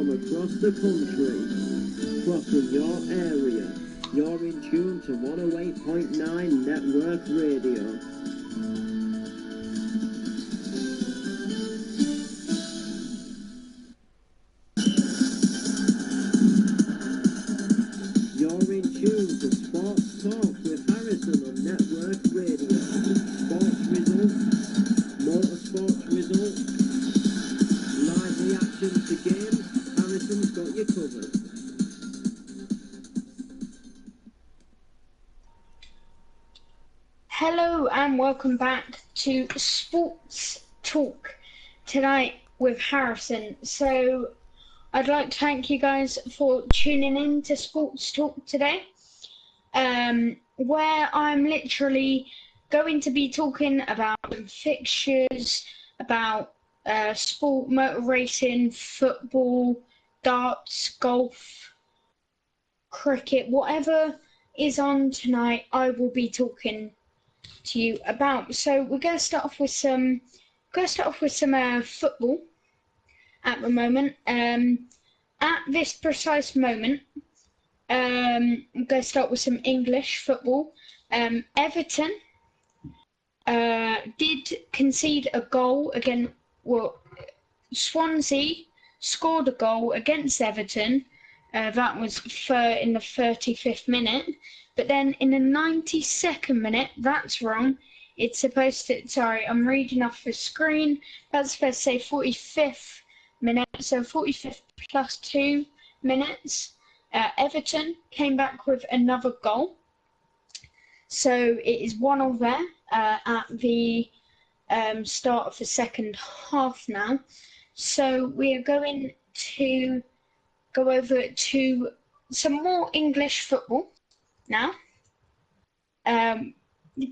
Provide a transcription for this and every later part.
from across the country, crossing your area. You're in tune to 108.9 Network Radio. You're in tune to Sports Talk with Harrison on Network Radio. Sports results, motorsports results, live reactions to games. Harrison's got you covered. Hello and welcome back to Sports Talk tonight with Harrison. So I'd like to thank you guys for tuning in to Sports Talk today, where I'm literally going to be talking about fixtures, about sport, motor racing, football, darts, golf, cricket, whatever is on tonight, I will be talking to you about. So we're going to start off with some football at the moment. At this precise moment, I'm going to start with some English football. Everton did concede a goal again. Well, Swansea scored a goal against Everton. That was in the 35th minute. But then in the 92nd minute, that's wrong. It's supposed to, sorry, I'm reading off the screen. That's supposed to say 45th minute. So 45th plus 2 minutes. Everton came back with another goal. So it is 1-1 there at the start of the second half now. So we are going to go over to some more English football now,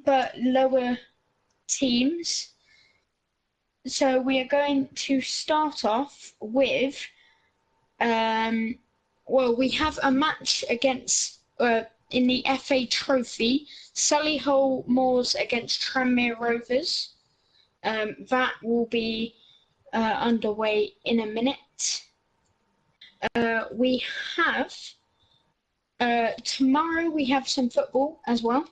but lower teams. So we are going to start off with, well, we have a match against, in the FA Trophy, Solihull Moors against Tranmere Rovers. That will be underway in a minute. We have tomorrow we have some football as well,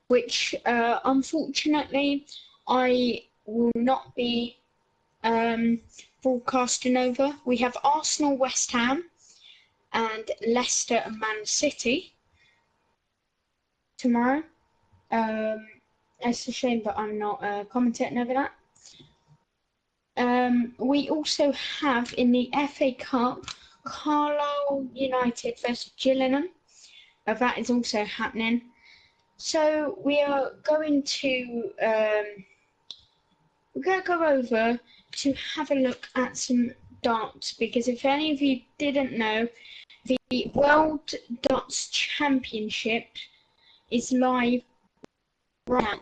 which unfortunately I will not be broadcasting over. We have Arsenal, West Ham, and Leicester and Man City tomorrow. It's a shame that I'm not commentating over that. We also have in the FA Cup Carlisle United versus Gillingham. That is also happening. So we are going to go over to have a look at some darts, because if any of you didn't know, the World Darts Championship is live right now.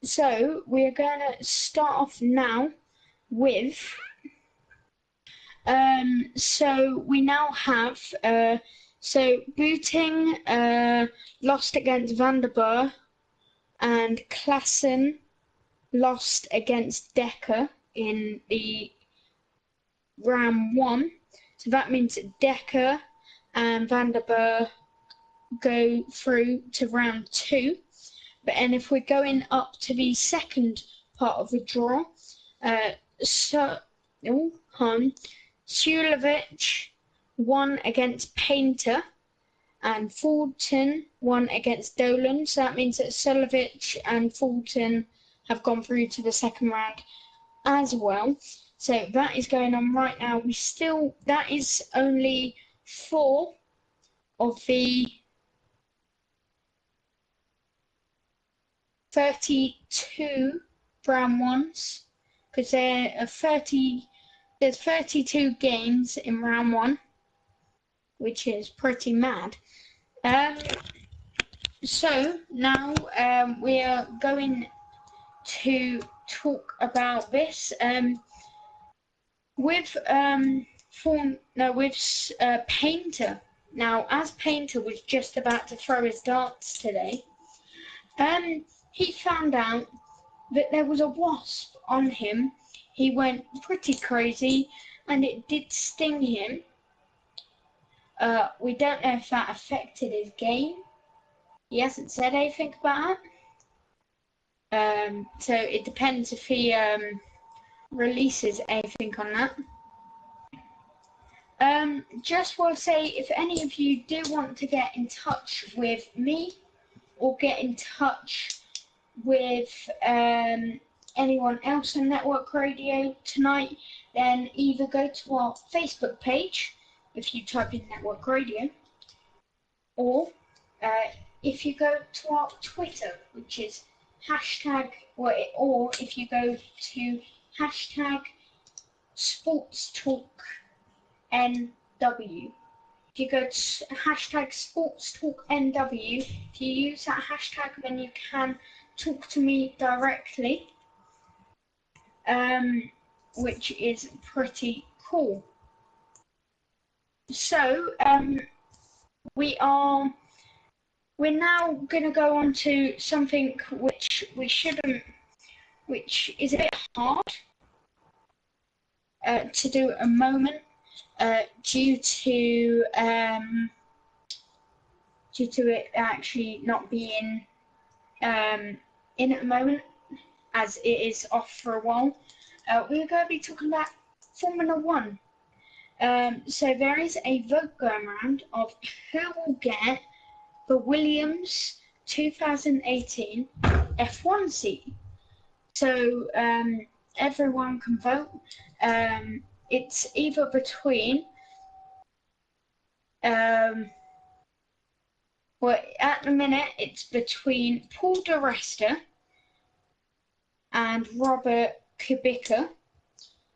So we are going to start off now with so we now have so Booting lost against Vanderburg, and Klassen lost against Decker in the round 1. So that means Decker and Vanderburg go through to round 2. But and if we're going up to the second part of the draw, Sulevic won against Painter, and Fulton won against Dolan. So that means that Sulevic and Fulton have gone through to the second round as well. So that is going on right now. That is only 4 of the 32 round 1s, because there's 32 games in round 1, which is pretty mad. So now we are going to talk about this with Painter. Now, as Painter was just about to throw his darts today, he found out that there was a wasp on him he went pretty crazy and it did sting him. We don't know if that affected his game. He hasn't said anything about it. So it depends if he releases anything on that. Just want to say, if any of you do want to get in touch with me or get in touch with anyone else on Network Radio tonight, then either go to our Facebook page if you type in Network Radio, or if you go to our Twitter, which is hashtag, or if you go to hashtag Sports Talk NW. If you go to hashtag Sports Talk NW, if you use that hashtag, then you can talk to me directly, which is pretty cool. So we're now going to go on to something which is a bit hard to do at a moment, due to it actually not being in at the moment, as it is off for a while. We're going to be talking about Formula One. So there is a vote going around of who will get the Williams 2018 F1 seat. So everyone can vote. It's either between well, at the minute it's between Paul di Resta and Robert Kubica.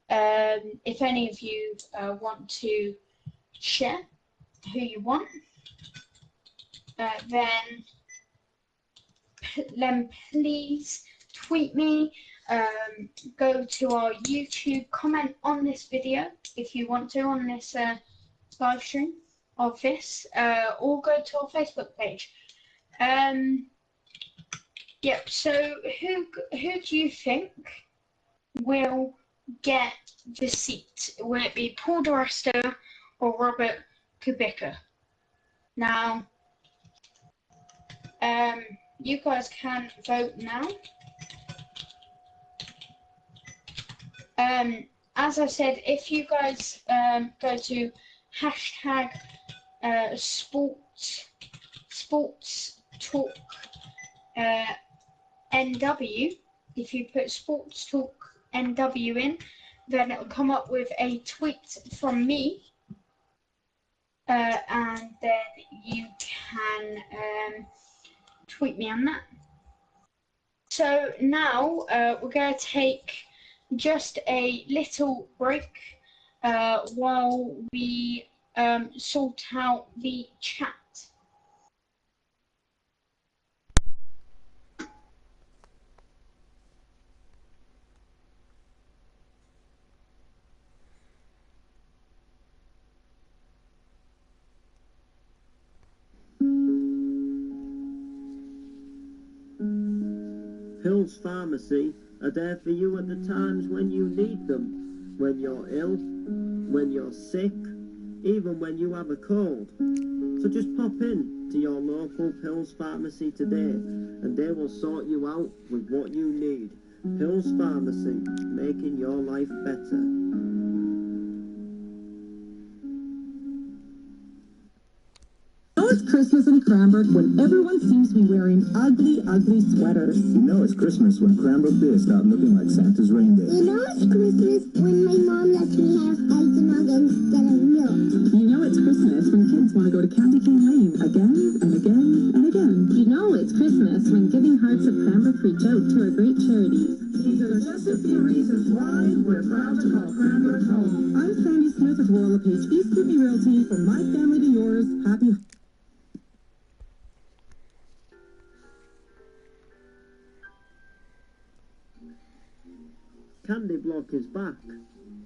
If any of you want to share who you want, then please tweet me, go to our YouTube, comment on this video if you want to, on this live stream of this, or go to our Facebook page. Yep, so who do you think will get the seat? Will it be Paul di Resta or Robert Kubica? Now, you guys can vote now. As I said, if you guys go to hashtag Sports Talk NW, if you put Sports Talk NW in, then it'll come up with a tweet from me, and then you can tweet me on that. So now we're going to take just a little break while we sort out the chat. Hills Pharmacy are there for you at the times when you need them. When you're ill, when you're sick, even when you have a cold. So just pop in to your local Pills Pharmacy today and they will sort you out with what you need. Pills Pharmacy, making your life better. It's Christmas in Cranbrook when everyone seems to be wearing ugly, ugly sweaters. You know it's Christmas when Cranbrook Beer start looking like Santa's reindeer. You know it's Christmas when my mom lets me have eggnog instead of milk. You know it's Christmas when kids want to go to Candy Cane Lane again and again and again. You know it's Christmas when Giving Hearts of Cranbrook reach out to our great charities. These are just a few reasons why we're proud to call Cranbrook home. I'm Sandy Smith with Royal LePage East Kootenay Realty. From my family to yours, happy. Candy Block is back.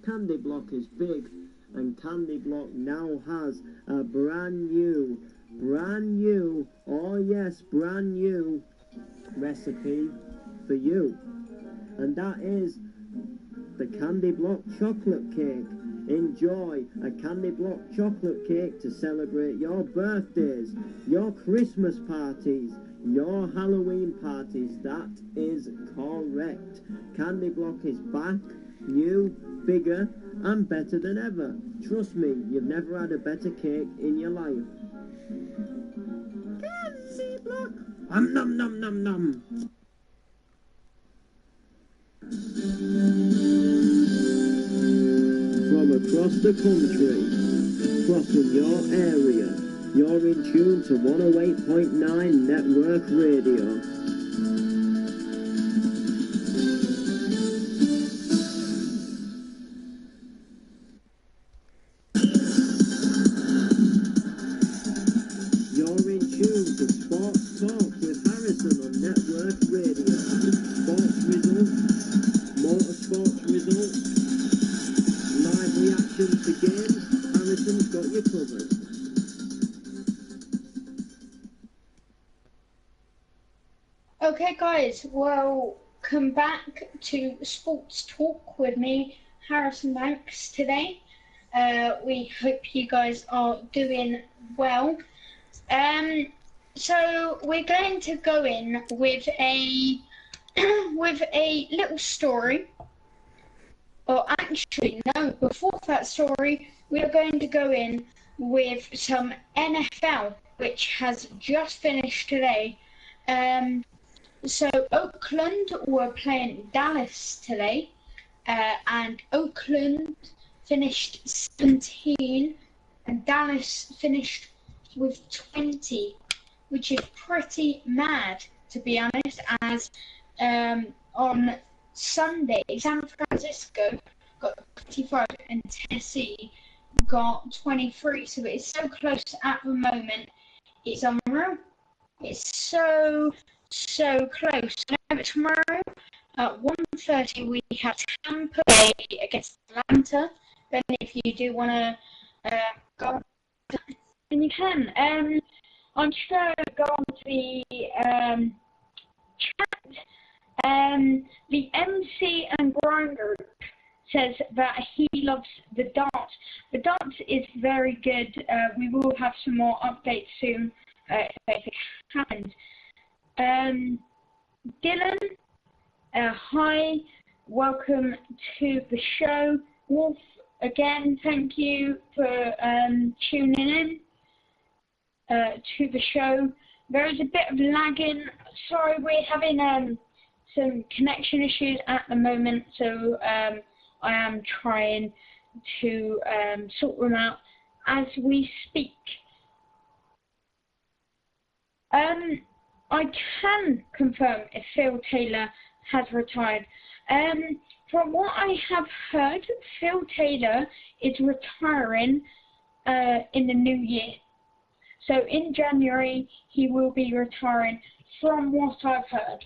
Candy Block is big, and Candy Block now has a brand new, oh yes, brand new recipe for you. And that is the Candy Block chocolate cake. Enjoy a Candy Block chocolate cake to celebrate your birthdays, your Christmas parties, your Halloween parties. That is correct. Candy Block is back, new, bigger, and better than ever. Trust me, you've never had a better cake in your life. Candy Block! Nom nom nom nom! From across the country, crossing your area, you're in tune to 108.9 Network Radio. You're in tune to Sports Talk with Harrison on Network Radio. Sports results, motorsports results, live reactions to games. Harrison's got you covered. Okay, guys, welcome back to Sports Talk with me, Harrison Banks, today. We hope you guys are doing well. So we're going to go in with a with a little story. Or actually, no, before that story, we are going to go in with some NFL, which has just finished today. So Oakland were playing Dallas today, and Oakland finished 17, and Dallas finished with 20, which is pretty mad, to be honest, as on Sunday, San Francisco got 25 and Tennessee got 23, so it's so close at the moment. It's unreal. It's so close. Tomorrow at 1:30 we have Tampa Bay against Atlanta. Then if you do want to go, then you can. I'm just going to go on to the chat. The MC and Brian Group says that he loves the darts. The darts is very good. We will have some more updates soon if it happens. Dylan, hi, welcome to the show. Wolf, again, thank you for tuning in to the show. There is a bit of lagging. Sorry, we're having some connection issues at the moment, so I am trying to sort them out as we speak. I can confirm if Phil Taylor has retired. From what I have heard, Phil Taylor is retiring in the new year. So in January, he will be retiring from what I've heard.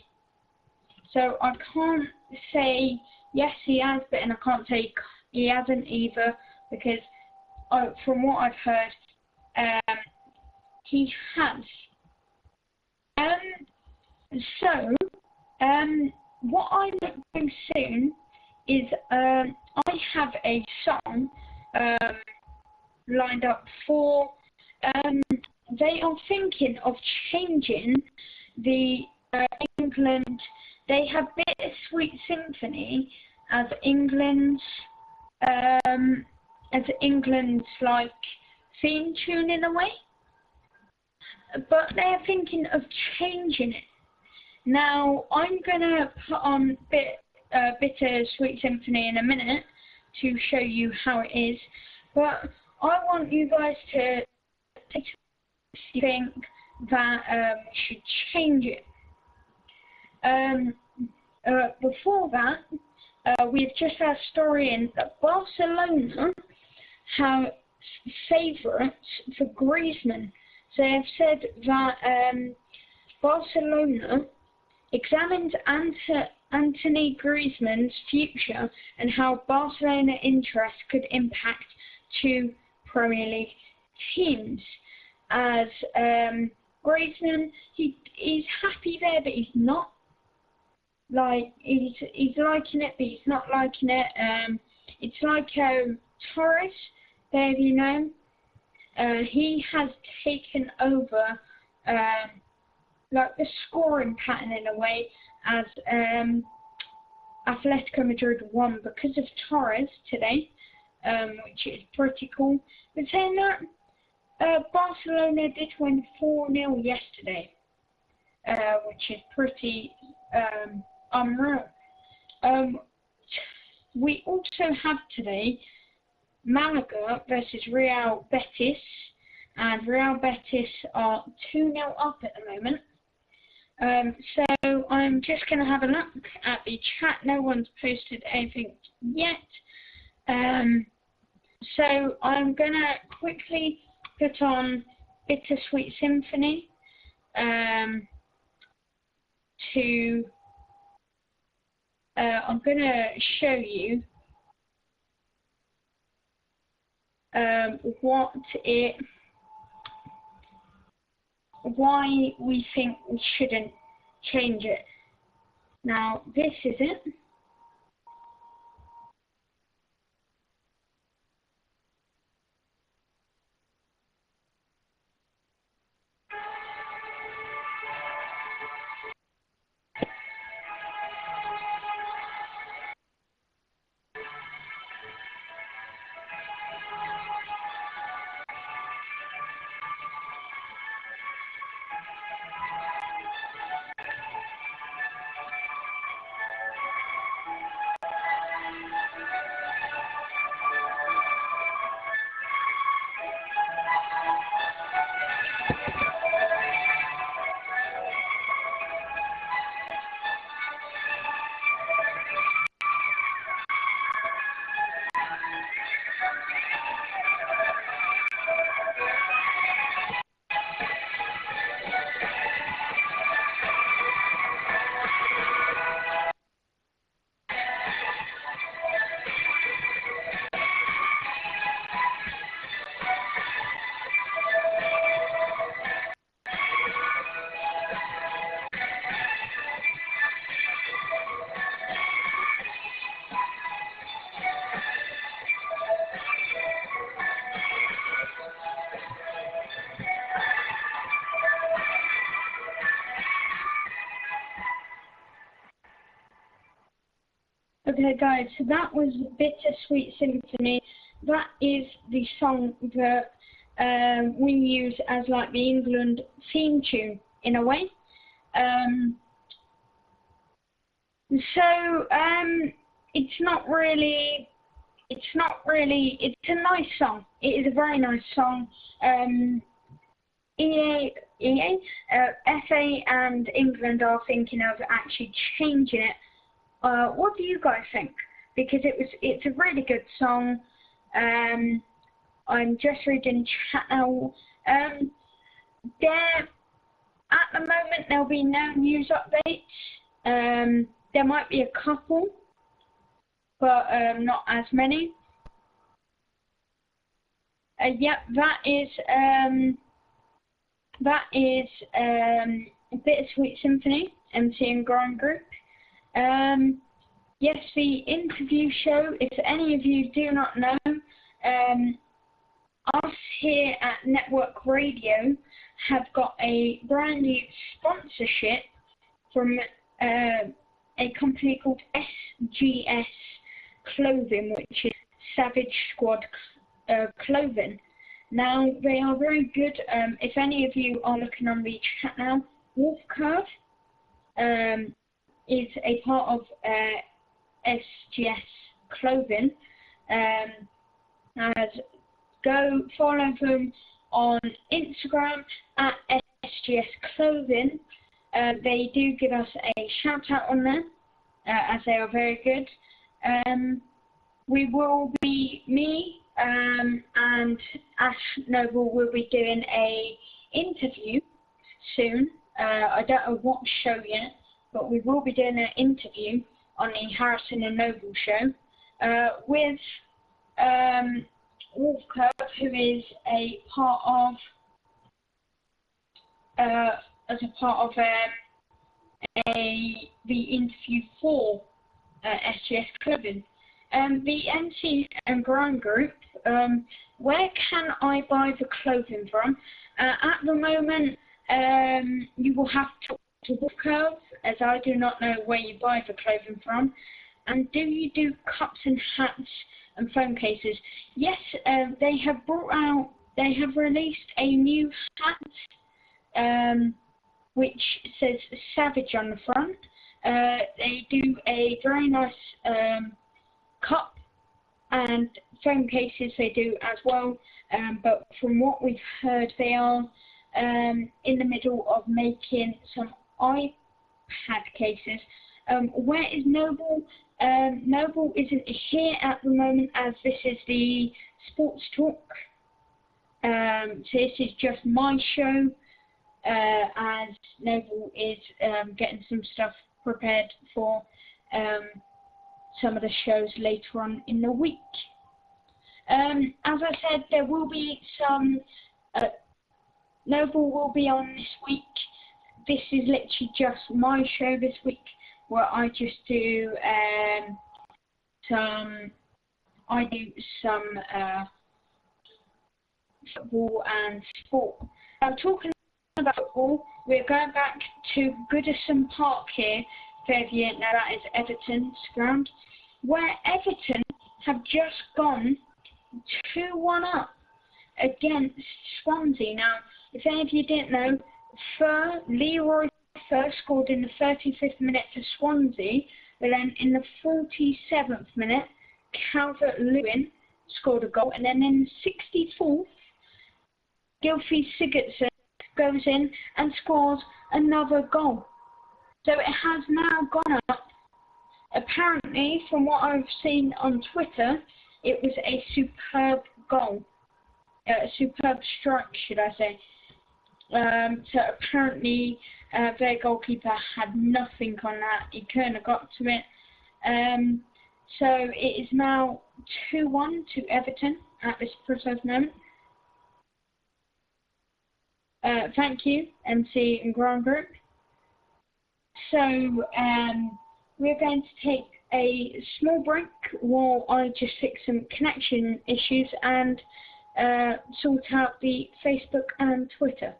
So I can't say yes he has, but and I can't say he hasn't either, because from what I've heard, he has. What I'm doing soon is I have a song lined up for. They are thinking of changing the England. They have Bittersweet Symphony as England's like theme tune in a way, but they are thinking of changing it. Now I'm gonna put on Bittersweet Symphony in a minute to show you how it is, but I want you guys to think that should change it. Before that, we've just had a story in that Barcelona have favourites for Griezmann. So they've said that Barcelona examines Anthony Griezmann's future and how Barcelona interest could impact two Premier League teams. As Griezmann, he's happy there, but he's not like he's liking it, but he's not liking it. It's like Torres, there you know. He has taken over like the scoring pattern in a way, as Atletico Madrid won because of Torres today, which is pretty cool. But saying that, Barcelona did win 4-0 yesterday, which is pretty unreal. We also have today Malaga versus Real Betis, and Real Betis are 2-0 up at the moment. So I'm just going to have a look at the chat. No one's posted anything yet. So I'm going to quickly put on Bittersweet Symphony I'm going to show you why we think we shouldn't change it. Now, this is it. Okay guys, so that was Bittersweet Symphony. That is the song that we use as like the England theme tune in a way. It's a nice song. It is a very nice song. FA and England are thinking of actually changing it. What do you guys think? Because it's a really good song. I'm just reading chat now. At the moment there'll be no news updates. There might be a couple, but not as many. Yep, that is Bittersweet Symphony, MC and Grind Group. Yes, the interview show, if any of you do not know, us here at Network Radio have got a brand new sponsorship from a company called SGS Clothing, which is Savage Squad Clothing. Now, they are very good. If any of you are looking on the chat now, Wolf Curve is a part of SGS Clothing. Go follow them on Instagram at SGS Clothing. They do give us a shout out on there, as they are very good. Me and Ash Noble will be doing a interview soon. I don't know what show yet, but we will be doing an interview on the Harrison and Noble show with Wolf Curve, who is a part of the interview for SGS Clothing. The MC and Ground Group, where can I buy the clothing from? At the moment, you will have to talk to Wolfcurve, as I do not know where you buy the clothing from. And do you do cups and hats and phone cases? Yes, they have released a new hat, which says Savage on the front. They do a very nice cup and phone cases they do as well, but from what we've heard, they are in the middle of making some iPad cases. Where is Noble? Noble isn't here at the moment, as this is the Sports Talk. So this is just my show, as Noble is getting some stuff prepared for some of the shows later on in the week. As I said, there will be some, Noble will be on this week. This is literally just my show this week, where I just do some football and sport. Now, talking about football, we're going back to Goodison Park here, Fairview. Now that is Everton's ground, where Everton have just gone 2-1 up against Swansea. Now, if any of you didn't know, Leroy Fer scored in the 35th minute for Swansea, but then in the 47th minute, Calvert-Lewin scored a goal, and then in the 64th, Gylfi Sigurdsson goes in and scores another goal. So it has now gone up. Apparently, from what I've seen on Twitter, it was a superb goal. A superb strike, should I say. So apparently, their goalkeeper had nothing on that. He couldn't have got to it. So it is now 2-1 to Everton at this precise moment. Thank you, MC and Ground Group. So we're going to take a small break while I just fix some connection issues and sort out the Facebook and Twitter.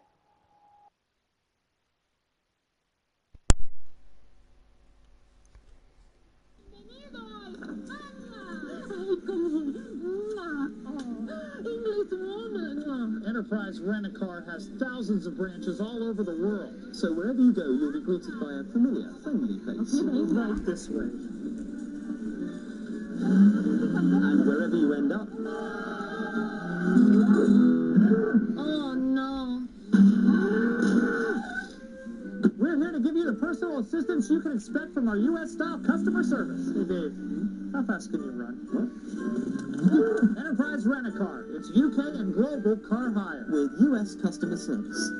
Enterprise Rent-A-Car has thousands of branches all over the world. So wherever you go, you'll be greeted by a familiar, friendly face. Right this way. And wherever you end up... Oh, no. We're here to give you the personal assistance you can expect from our U.S.-style customer service. Hey, Dave, how fast can you run? What? Enterprise Rent-A-Car. It's UK and global car hire. With U.S. customer service.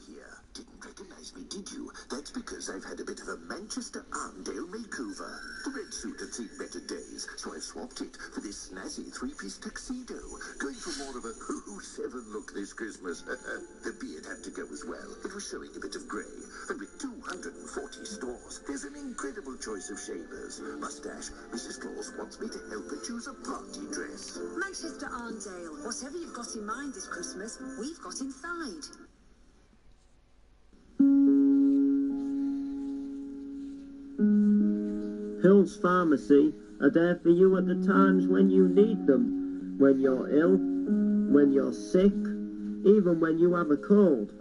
Here. Didn't recognize me, did you? That's because I've had a bit of a Manchester Arndale makeover. The red suit had seen better days, so I've swapped it for this snazzy three-piece tuxedo. Going for more of a 07 look this Christmas. The beard had to go as well. It was showing a bit of grey. And with 240 stores, there's an incredible choice of shavers. Mustache, Mrs. Claus wants me to help her choose a party dress. Manchester Arndale. Whatever you've got in mind this Christmas, we've got inside. Hills Pharmacy are there for you at the times when you need them. When you're ill, when you're sick, even when you have a cold.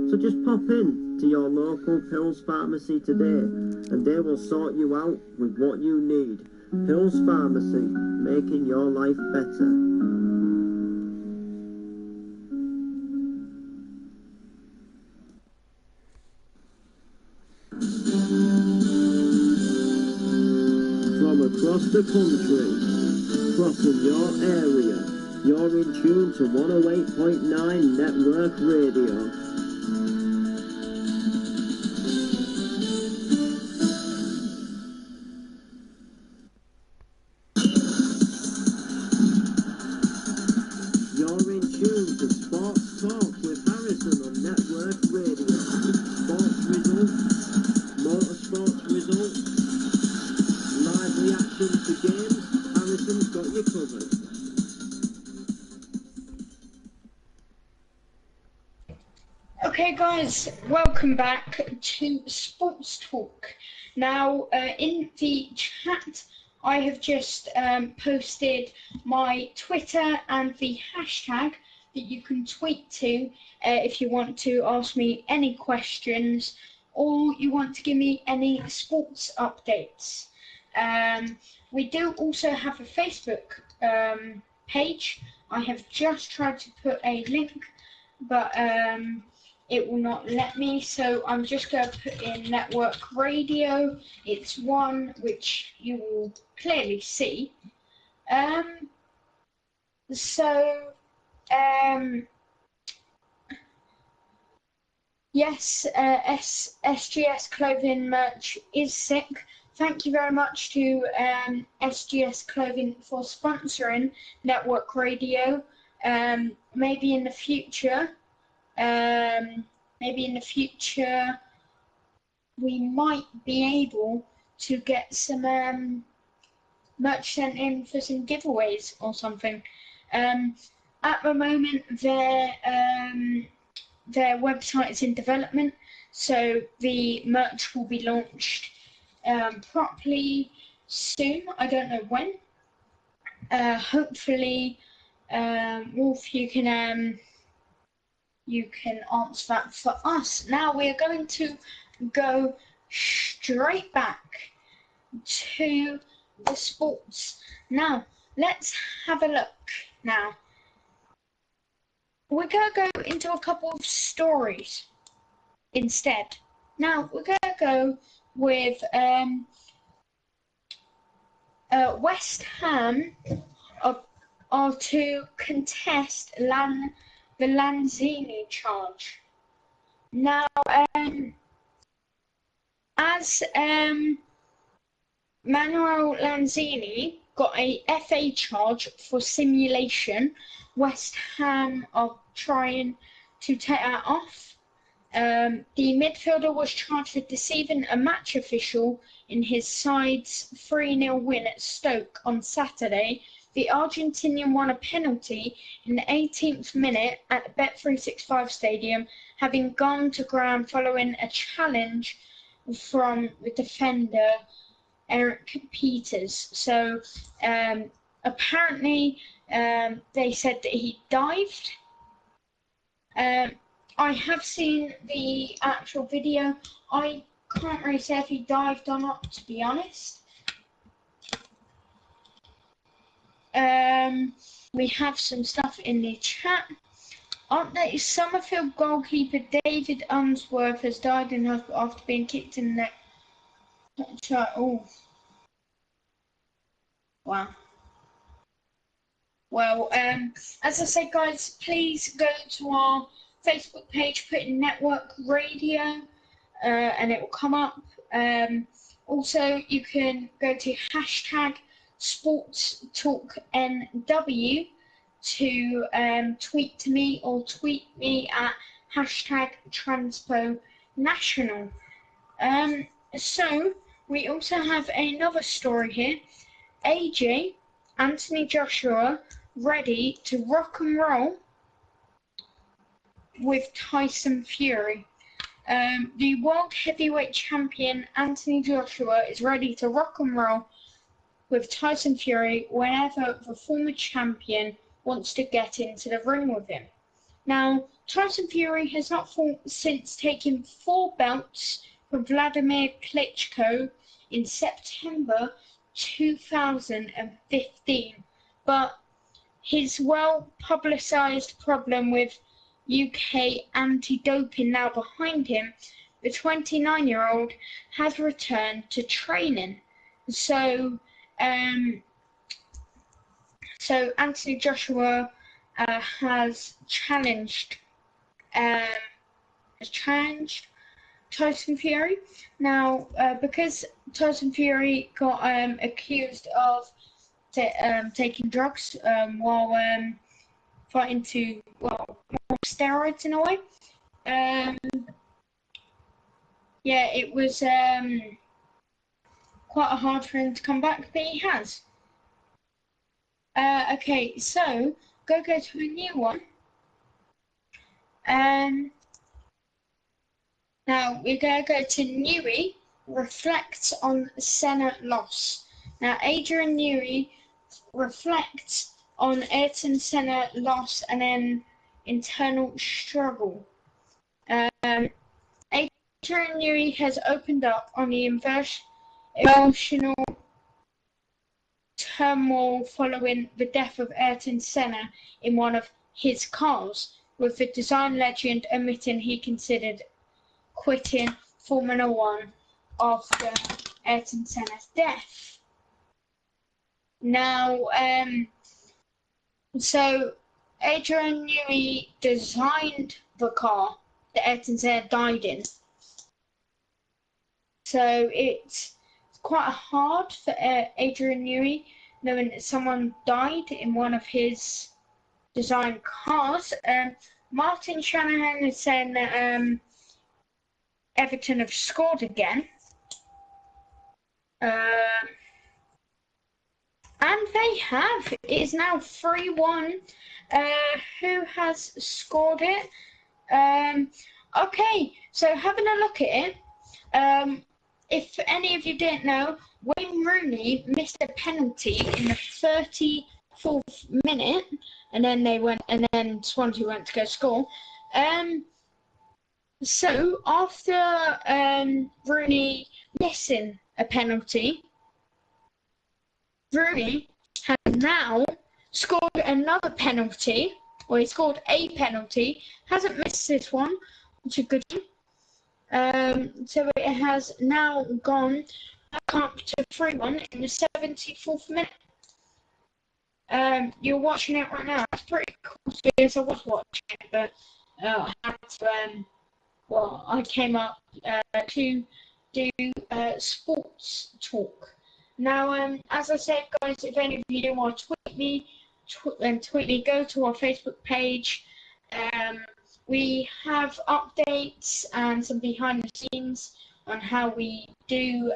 So just pop in to your local Hills Pharmacy today and they will sort you out with what you need. Hills Pharmacy, making your life better. Across the country, crossing your area, you're in tune to 108.9 Network Radio. You're in tune to Sports Talk with Harrison on Network Radio. comes to games, Harrison's got you covered. Okay guys, welcome back to Sports Talk. Now in the chat I have just posted my Twitter and the hashtag that you can tweet to if you want to ask me any questions or you want to give me any sports updates. We do also have a Facebook page. I have just tried to put a link, but it will not let me, so I'm just going to put in network radio. It's one which you will clearly see. Yes, SGS Clothing merch is sick. Thank you very much to SGS Clothing for sponsoring network radio. Maybe in the future, we might be able to get some merch sent in for some giveaways or something. At the moment, their website is in development, so the merch will be launched properly soon. I don't know when. Hopefully, Wolf, you can answer that for us. Now we are going to go straight back to the sports. Now let's have a look. Now we're going to go into a couple of stories instead. Now we're going to go with West Ham are to contest the Lanzini charge. Now, as Manuel Lanzini got a FA charge for simulation, West Ham are trying to take that off. The midfielder was charged with deceiving a match official in his side's 3-0 win at Stoke on Saturday. The Argentinian won a penalty in the 18th minute at the Bet365 Stadium, having gone to ground following a challenge from the defender Eric Peters. So apparently they said that he dived. I have seen the actual video. I can't really say if he dived or not, to be honest. We have some stuff in the chat. Update: Summerfield goalkeeper David Unsworth has died in hospital after being kicked in the neck. Oh. Wow. Well, as I said, guys, please go to our Facebook page, put in Network Radio, and it will come up. Also, you can go to hashtag SportsTalkNW to tweet to me or tweet me at hashtag TranspoNational. So we also have another story here. AJ, Anthony Joshua, ready to rock and roll with Tyson Fury. The world heavyweight champion Anthony Joshua is ready to rock and roll with Tyson Fury whenever the former champion wants to get into the ring with him. Now, Tyson Fury has not fought since taking 4 belts from Vladimir Klitschko in September 2015, but his well-publicised problem with UK anti-doping now behind him, the 29-year-old has returned to training. So Anthony Joshua has challenged Tyson Fury. Now, because Tyson Fury got accused of taking drugs while fighting to, well, steroids in a way. Yeah, it was quite hard for him to come back, but he has. Okay, so go to a new one. Now we're going to go to Newey, reflects on Senna loss. Now Adrian Newey reflects on Ayrton Senna loss and then internal struggle. Adrian Newey has opened up on the emotional turmoil following the death of Ayrton Senna in one of his cars, with the design legend admitting he considered quitting Formula One after Ayrton Senna's death. Now, so Adrian Newey designed the car that Ayrton Senna died in. So it's quite hard for Adrian Newey knowing that someone died in one of his designed cars. Martin Shanahan is saying that Everton have scored again. And they have. It is now 3-1. Who has scored it? Okay, so having a look at it, if any of you didn't know, Wayne Rooney missed a penalty in the 34th minute, and then Swansea went to go score. So after Rooney missing a penalty, Rooney has now scored another penalty, or he scored a penalty, hasn't missed this one, which is good. So it has now gone back up to 3-1 in the 74th minute. You're watching it right now. It's pretty cool because I was watching it, but I had to, I came up to do sports talk. Now, as I said, guys, if any of you do want to tweet me, go to our Facebook page. We have updates and some behind the scenes on how we do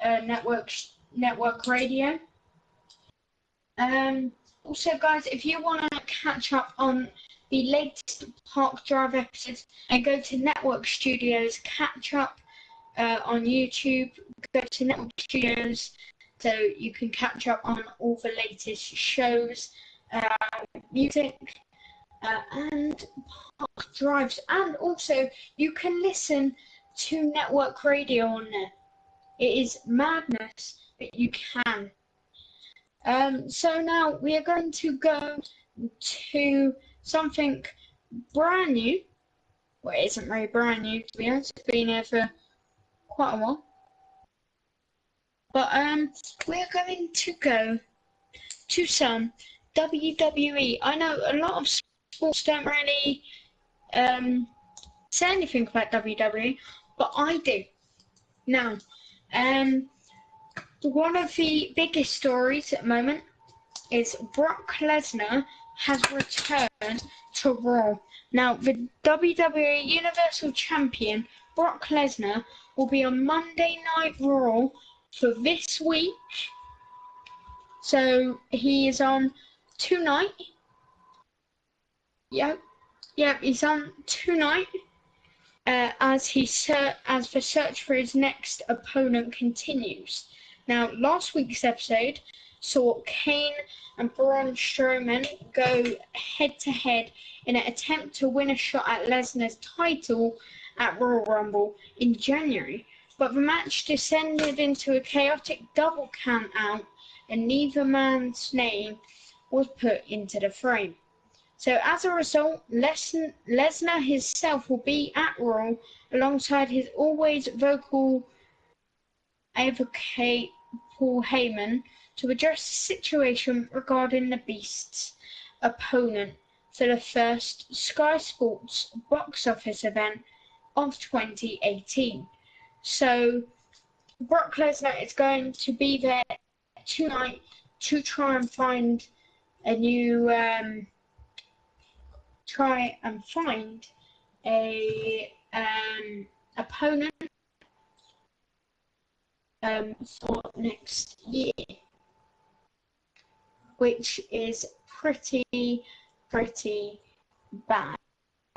network radio. Also, guys, if you want to catch up on the latest Park Drive episodes and go to Network Studios, catch up on YouTube, go to Network Studios so you can catch up on all the latest shows, music, and Park Drives, and also you can listen to network radio on there. It is madness, but you can. So now we are going to go to something brand new. Well, it isn't very brand new, to be honest. It's been here for quite a while. But we're going to go to some WWE. I know a lot of sports don't really say anything about WWE, but I do. Now, one of the biggest stories at the moment is Brock Lesnar has returned to Raw. Now, the WWE Universal Champion, Brock Lesnar, will be on Monday Night Raw for this week. So, he is on tonight. Yep, he's on tonight. As the search for his next opponent continues. Now, last week's episode saw Kane and Braun Strowman go head-to-head in an attempt to win a shot at Lesnar's title at Royal Rumble in January. But the match descended into a chaotic double count-out, and neither man's name was put into the frame. So as a result, Lesnar himself will be at Raw alongside his always vocal advocate Paul Heyman to address the situation regarding the Beast's opponent for the first Sky Sports box office event of 2018. So Brock Lesnar is going to be there tonight to try and find a new opponent for next year, which is pretty bad.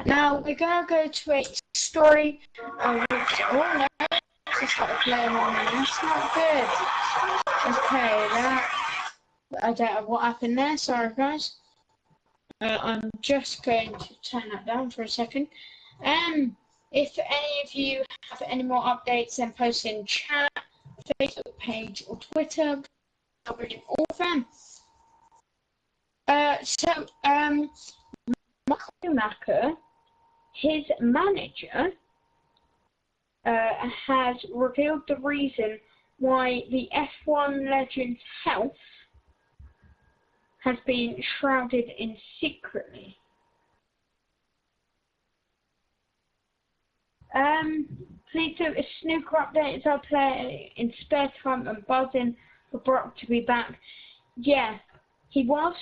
Now we're gonna go to a story. Oh no, just started playing on me. That's not good. Okay, I don't know what happened there. Sorry, guys. I'm just going to turn that down for a second. If any of you have any more updates, then post in chat, Facebook page, or Twitter. I'll read all of them. Michael Schumacher, his manager, has revealed the reason why the F1 legend's health has been shrouded in secrecy. Please do a snooker update as I play in spare time and buzzing for Brock to be back. Yeah, he was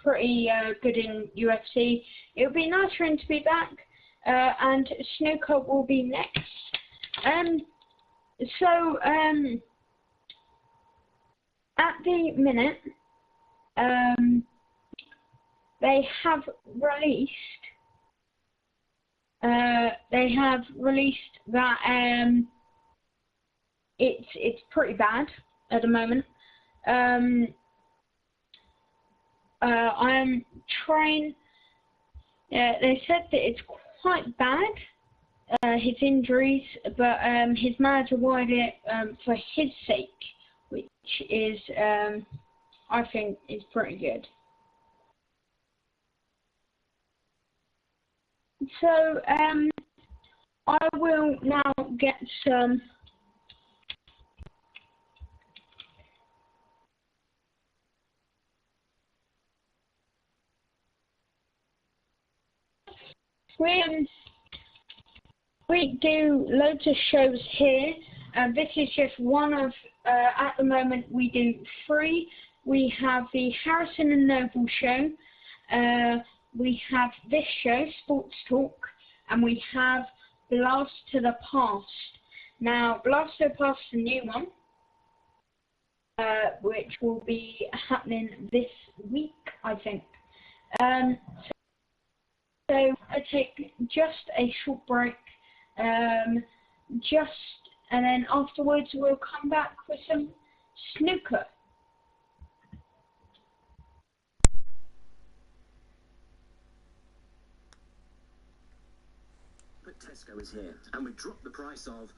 pretty good in UFC. It would be nice for him to be back, and snooker will be next. At the minute, they have released that it's pretty bad at the moment. I'm trying. They said that it's quite bad, his injuries, but his manager wanted it for his sake, which is, I think, is pretty good. So, I will now get some. We do loads of shows here. This is just one of, at the moment we do 3. We have the Harrison and Noble show, we have this show, Sports Talk, and we have Blast to the Past. Now, Blast to the Past is a new one, which will be happening this week, I think. So I take just a short break, and then afterwards we'll come back with some snooker. But Tesco is here, and we've dropped the price of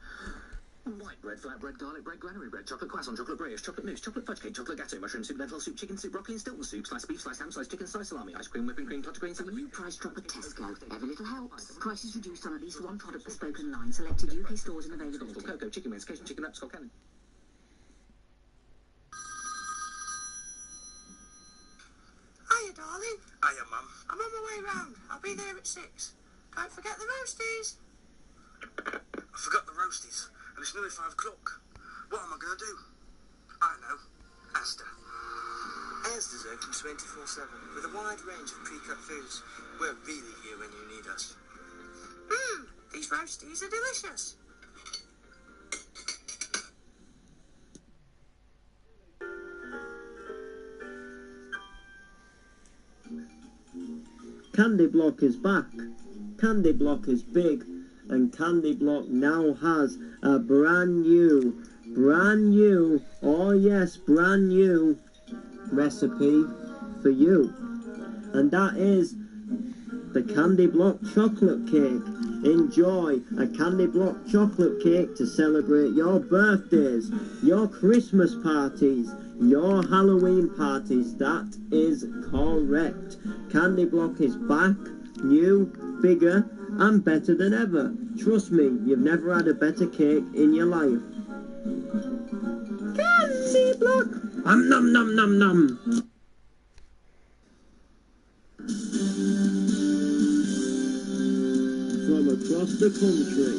white bread, flatbread, garlic bread, granary bread, chocolate croissant, chocolate brioche, chocolate mousse, chocolate fudge cake, chocolate gâteau, mushroom soup, lentil soup, chicken soup, broccoli and Stilton soup, sliced beef, sliced ham, sliced chicken, sliced salami, ice cream, whipping cream, clotted greens, A new price drop at Tesco. Every little helps. Prices reduced on at least one product bespoke and line. Selected UK stores and availability. cocoa, chicken wings, Cajun chicken wraps, Skull Cannon. Hiya, darling. Hiya, Mum. I'm on my way round. I'll be there at 6. Don't forget the roasties. I forgot the roasties, and it's nearly 5 o'clock. What am I going to do? I know. Asda. Asda's open 24/7 with a wide range of pre-cut foods. We're really here when you need us. These roasties are delicious. Candy Block is back. Candy Block is big, and Candy Block now has a brand new, oh yes, brand new recipe for you. And that is the Candy Block chocolate cake. Enjoy a Candy Block chocolate cake to celebrate your birthdays, your Christmas parties, your Halloween parties. That is correct. Candy Block is back, new, bigger, and better than ever. Trust me, you've never had a better cake in your life. Candy Block! Nom nom nom nom! From across the country,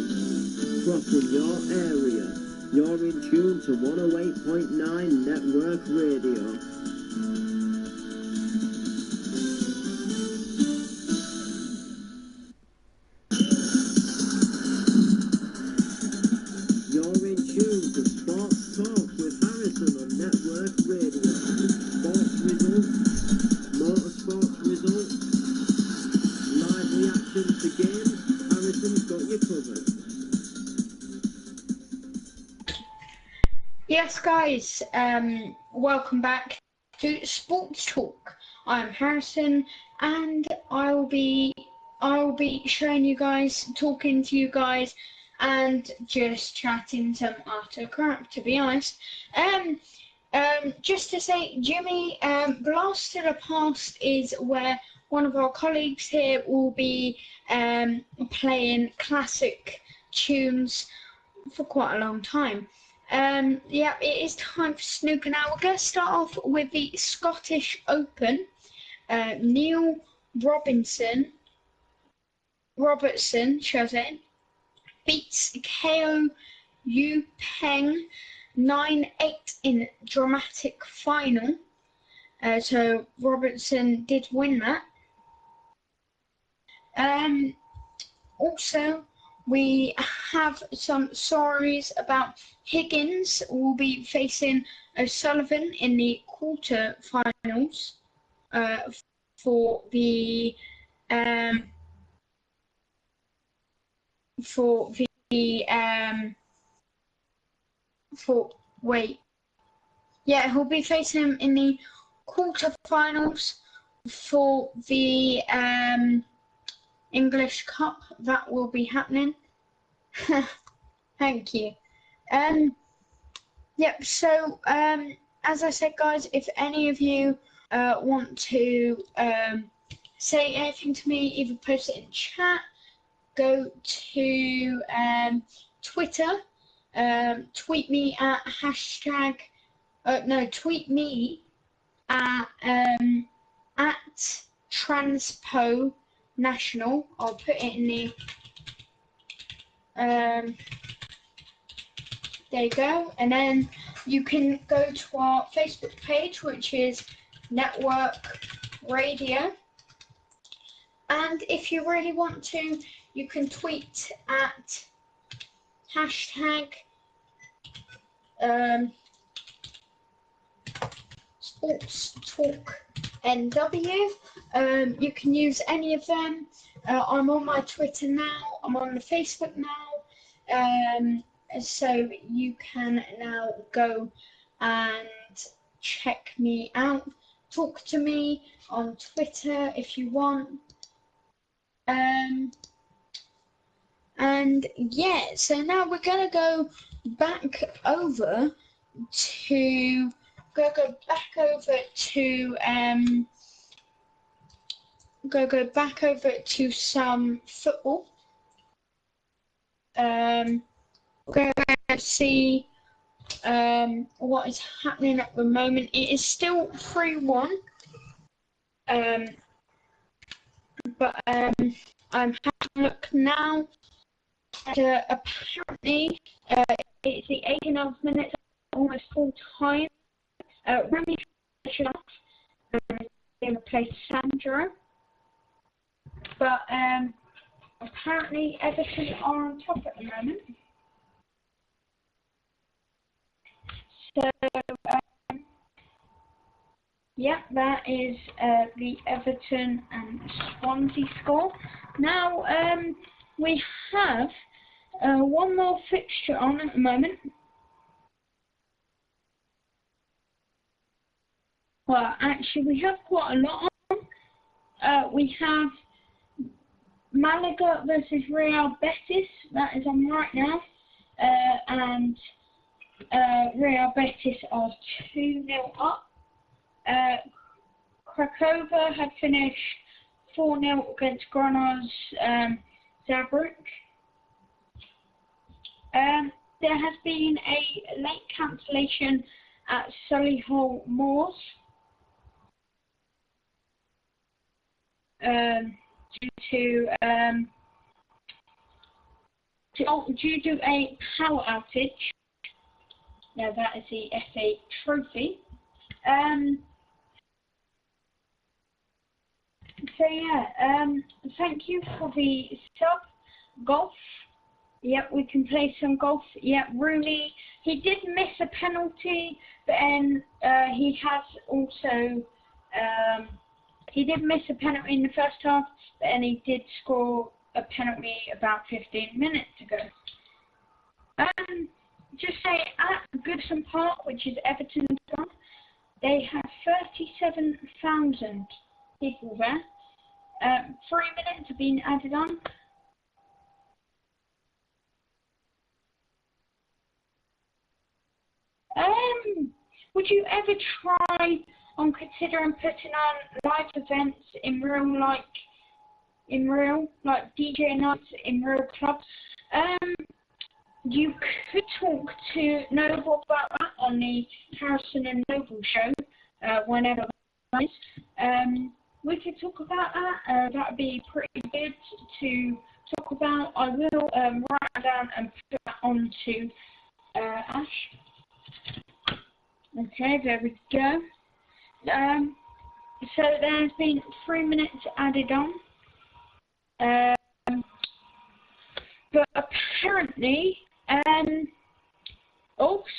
crossing your area, you're in tune to 108.9 Network Radio. You're in tune Yes, guys, welcome back to Sports Talk. I'm Harrison, and I'll be showing you guys, talking to you guys, and just chatting some utter crap, to be honest. Just to say, Jimmy, Blast to the Past is where one of our colleagues here will be playing classic tunes for quite a long time. Yeah, it is time for snooker now. We're going to start off with the Scottish Open. Neil Robertson, shall I say, beats Ko Yu Peng 9-8 in dramatic final. So Robertson did win that. Also, we have some stories about Higgins will be facing O'Sullivan in the quarter-finals for he'll be facing him in the quarter-finals for the English Cup. That will be happening. Thank you. Yep, so as I said, guys, if any of you want to say anything to me, either post it in chat, go to Twitter, tweet me at tweet me at Transpo National. I'll put it in the there you go, and then you can go to our Facebook page, which is Network Radio, and if you really want to, you can tweet at Sports Talk NW. You can use any of them. I'm on my Twitter now. I'm on the Facebook now. So you can now go and check me out. Talk to me on Twitter if you want. And yeah, so now we're gonna go back over to go back over to some football. We're going to see what is happening at the moment. It is still 3-1. But I'm having a look now. Apparently, it's the 89th minute, almost full time. Remy they replaced Sandro. But apparently Everton are on top at the moment. So yeah, that is the Everton and Swansea score. Now we have one more fixture on at the moment. Well, actually, we have quite a lot on. We have Malaga versus Real Betis. That is on right now. And Real Betis are 2-0 up. Cracovia had finished 4-0 against Granada's Zabruk. There has been a late cancellation at Solihull Moors due to a power outage. Now that is the FA Trophy. So yeah, thank you for the sub. Golf. Yep, we can play some golf. Yep, Rooney. He did miss a penalty, but then he has also he did miss a penalty in the first half, but then he did score a penalty about 15 minutes ago. Just say at Good Goodison Park, which is Everton's ground, they had 37,000 people there. 3 minutes have been added on. Would you ever try on considering putting on live events in real, like DJ nights in real clubs? You could talk to Noble about that on the Harrison and Noble show, whenever that is. We could talk about that. That would be pretty good to talk about. I will write it down and put that onto Ash. Okay, there we go. So there's been 3 minutes added on. But apparently,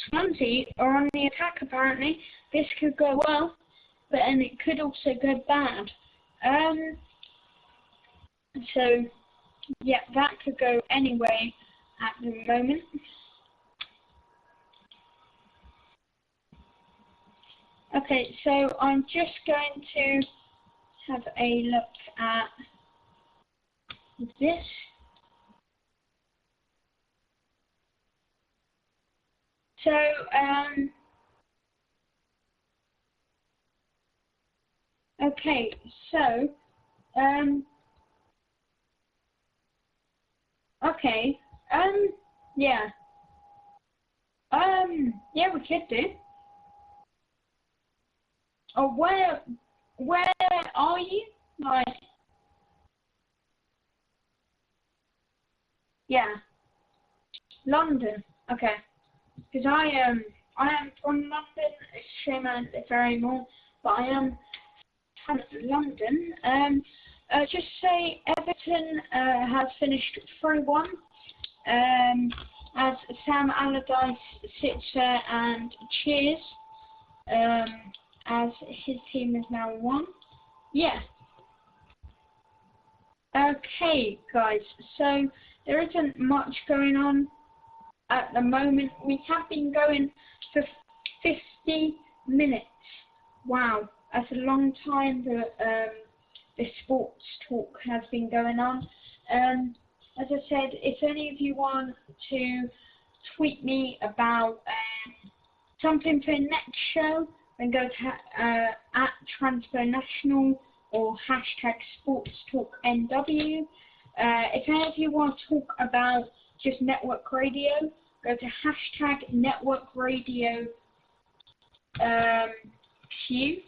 Swansea are on the attack apparently. This could go well, but then it could also go bad. So, yeah, that could go anyway at the moment. Okay, so I'm just going to have a look at this. So, okay, so, okay, yeah, yeah, we could do. Oh, where are you? Like, yeah, London. Okay, because I am from London. It's a shame I don't live there anymore, but I am from London. Just say Everton has finished 3-1. As Sam Allardyce sits there and cheers. As his team is now won. Yeah. Okay, guys, so there isn't much going on at the moment. We have been going for 50 minutes. Wow, that's a long time that the sports talk has been going on. As I said, if any of you want to tweet me about something for the next show, then go to at Transfer National or hashtag SportsTalkNW. If any of you want to talk about just network radio, go to hashtag Network Radio Q.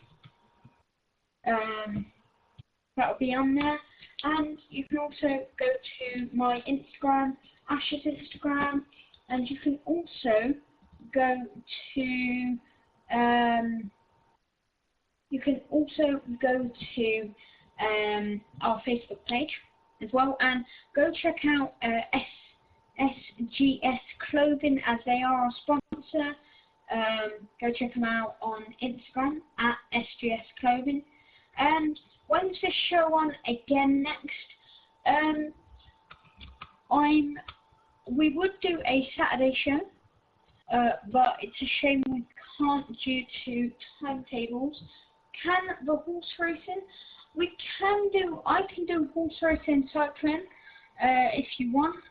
That'll be on there. And you can also go to my Instagram, Ash's Instagram, and you can also go to our Facebook page as well, and go check out SGS Clothing, as they are our sponsor. Go check them out on Instagram at SGS Clothing. And when's this show on again next? We would do a Saturday show, but it's a shame we can't due to timetables. Can the horse racing? I can do horse racing cycling if you want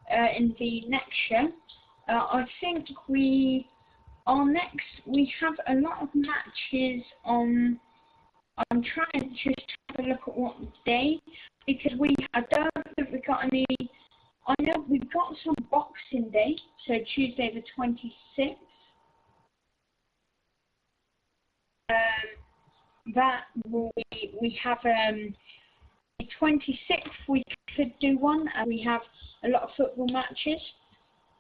in the next show. I think we have a lot of matches on. I'm trying to just have a look at what day, because I don't think we got any. I know we've got some Boxing Day, so Tuesday the 26th. We have the 26th. We could do one, and we have a lot of football matches.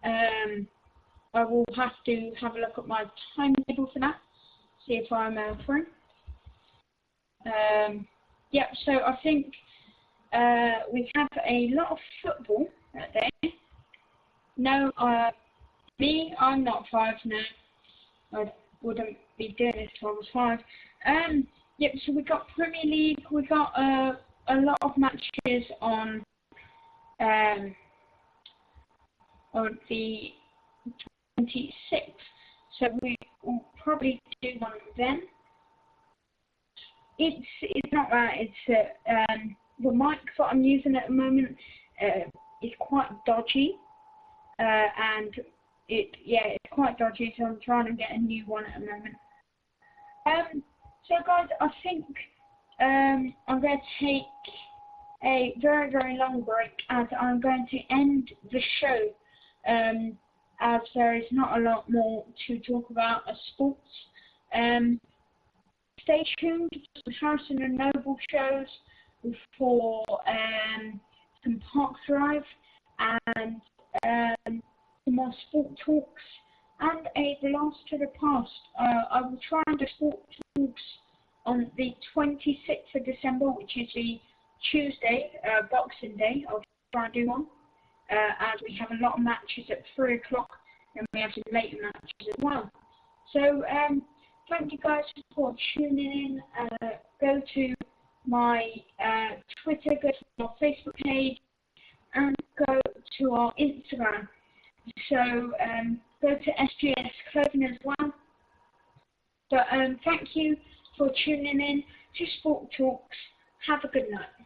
I will have to have a look at my timetable for that, see if I'm free. Yep. So I think we have a lot of football that day. No, I'm not 5 now. I wouldn't be doing this if I was 5. Yep, so we got Premier League, we got a lot of matches on the 26th, so we will probably do one then. It's not that, it's the mic that I'm using at the moment is quite dodgy, and it's quite dodgy, so I'm trying to get a new one at the moment. So guys, I think I'm going to take a very, very long break, as I'm going to end the show, as there is not a lot more to talk about as sports. Stay tuned to the Harrison and Noble shows for some Park Drive and some more sport talks and a blast to the past. I will try and do sport talks on the 26th of December, which is the Tuesday, Boxing Day. I'll try and do one, as we have a lot of matches at 3 o'clock, and we have some later matches as well. So, thank you guys for tuning in. Go to my Twitter, go to our Facebook page, and go to our Instagram. So, go to SGS Clothing as well. But thank you for tuning in to Sport Talks. Have a good night.